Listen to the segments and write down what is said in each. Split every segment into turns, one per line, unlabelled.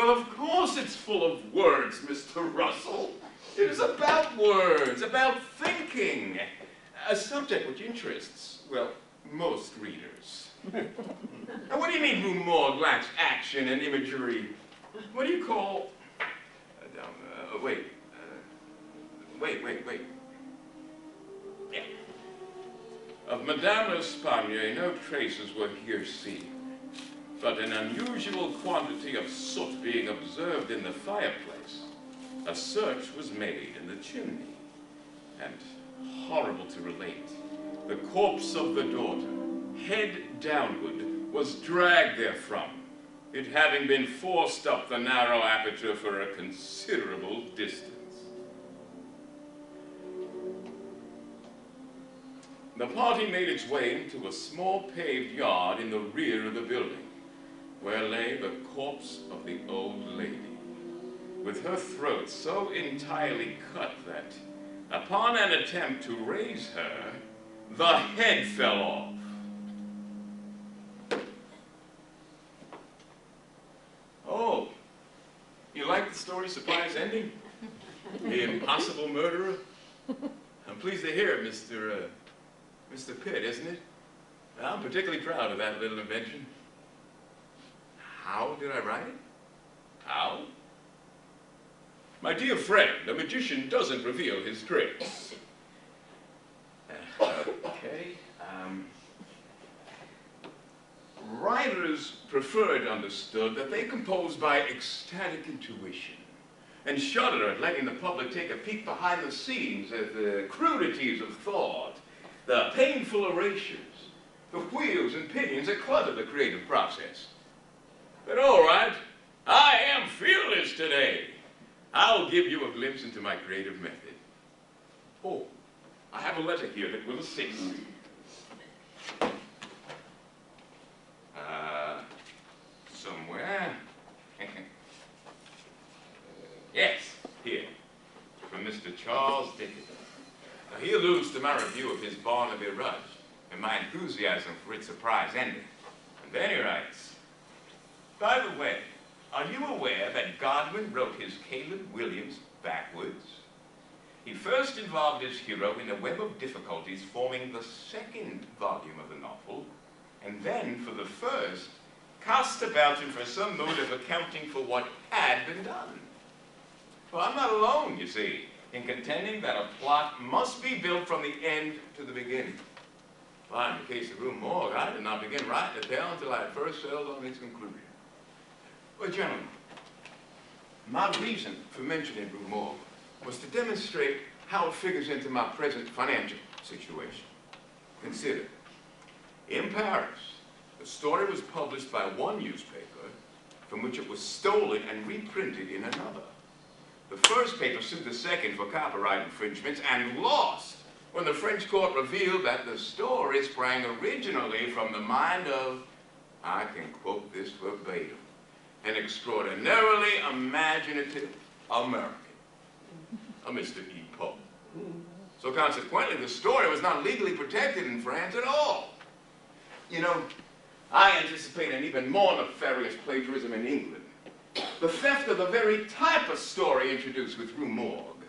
Well, of course it's full of words, Mr. Russell. It is about words, about thinking. A subject which interests, well, most readers. Now, what do you mean Rue Morgue lacks action and imagery? What do you call... wait. Yeah. Of Madame L'Espagne, no traces were here seen, but an unusual quantity of soot being observed in the fireplace. A search was made in the chimney, and, horrible to relate, the corpse of the daughter, head downward, was dragged therefrom, it having been forced up the narrow aperture for a considerable distance. The party made its way into a small paved yard in the rear of the building, where lay the corpse of the old lady, with her throat so entirely cut that, upon an attempt to raise her, the head fell off. Oh, you like the story's surprise ending? The impossible murderer? I'm pleased to hear it, Mr. Pitt, isn't it? I'm particularly proud of that little invention. How did I write it? How? My dear friend, a magician doesn't reveal his tricks. Okay. Writers preferred understood that they composed by ecstatic intuition and shudder at letting the public take a peek behind the scenes at the crudities of thought, the painful erasures, the wheels and pinions that clutter the creative process. But all right, I am fearless today. I'll give you a glimpse into my creative method. Oh, I have a letter here that will assist. Somewhere. Yes, here. From Mr. Charles Dickens. Now, he alludes to my review of his Barnaby Rudge and my enthusiasm for its surprise ending. And then he writes, by the way, are you aware that Godwin wrote his Caleb Williams backwards? He first involved his hero in a web of difficulties forming the second volume of the novel, and then, for the first, cast about him for some mode of accounting for what had been done. Well, I'm not alone, you see, in contending that a plot must be built from the end to the beginning. Well, in the case of Rue Morgue, I did not begin writing the tale until I had first settled on its conclusion. Well, gentlemen, my reason for mentioning Rue Morgue was to demonstrate how it figures into my present financial situation. Consider, in Paris, the story was published by one newspaper, from which it was stolen and reprinted in another. The first paper sued the second for copyright infringements and lost when the French court revealed that the story sprang originally from the mind of, I can quote this verbatim, an extraordinarily imaginative American, a Mr. E. Poe. So consequently, the story was not legally protected in France at all. You know, I anticipate an even more nefarious plagiarism in England. The theft of the very type of story introduced with Rue Morgue.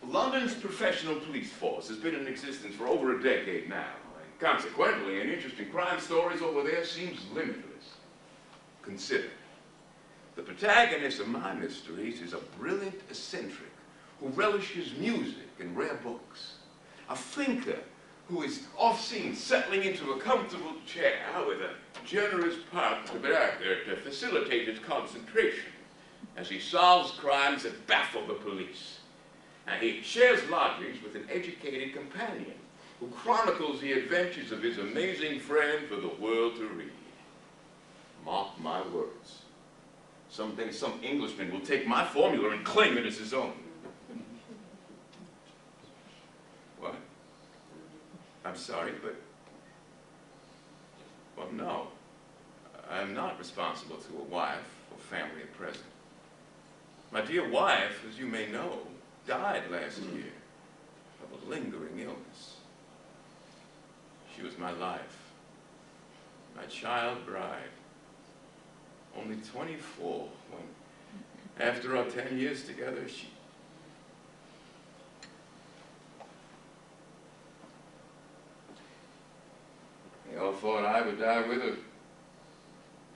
London's professional police force has been in existence for over a decade now. Consequently, an interest in crime stories over there seems limitless. Consider, the protagonist of my mysteries is a brilliant eccentric who relishes music and rare books. A thinker who is oft-seen settling into a comfortable chair with a generous partner there to facilitate his concentration as he solves crimes that baffle the police. And he shares lodgings with an educated companion who chronicles the adventures of his amazing friend for the world to read. Mark my words. Someday some Englishman will take my formula and claim it as his own. What? I'm sorry, but... Well, no. I'm not responsible to a wife or family at present. My dear wife, as you may know, died last year of a lingering illness. She was my life, my child bride, only 24, when, after our 10 years together, she... They all thought I would die with her.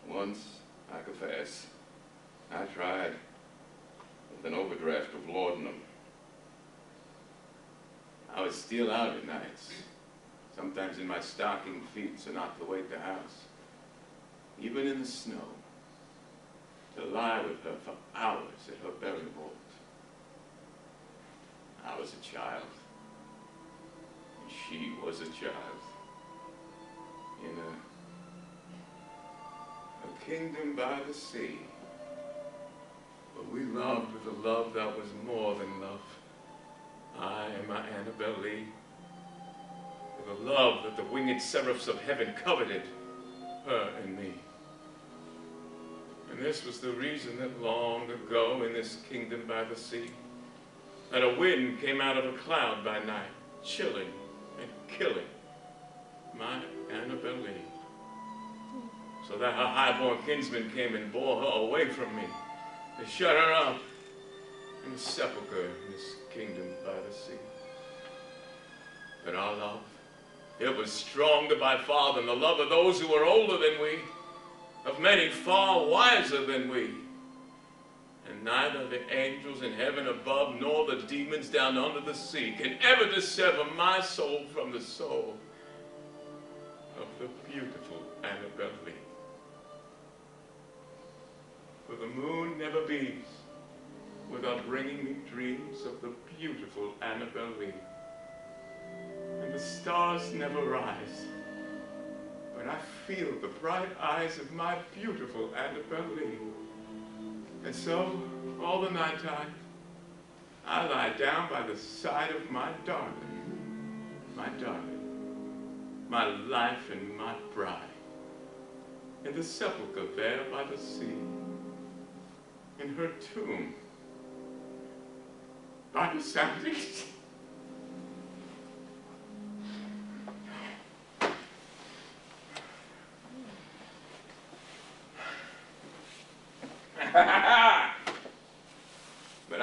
Once, I confess, I tried with an overdraft of laudanum. I would steal out at nights, sometimes in my stocking feet so not to wake the house, even in the snow, to lie with her for hours at her berry vault. I was a child, and she was a child, in a kingdom by the sea. But we loved with a love that was more than love. I and my Annabel Lee, with a love that the winged seraphs of heaven coveted, her and me. And this was the reason that long ago in this kingdom by the sea, that a wind came out of a cloud by night, chilling and killing my Annabel Lee, so that her highborn kinsman came and bore her away from me, to shut her up in a sepulchre in this kingdom by the sea. But our love, it was stronger by far than the love of those who were older than we, of many far wiser than we. And neither the angels in heaven above nor the demons down under the sea can ever dissever my soul from the soul of the beautiful Annabel Lee. For the moon never beams without bringing me dreams of the beautiful Annabel Lee. And the stars never rise, but I feel the bright eyes of my beautiful Annabel Lee. And so, all the night time, I lie down by the side of my darling, my life and my bride, in the sepulchre there by the sea, in her tomb, by the soundings. But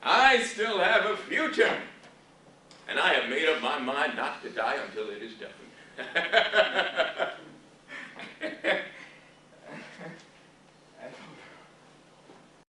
I still have a future, and I have made up my mind not to die until it is done.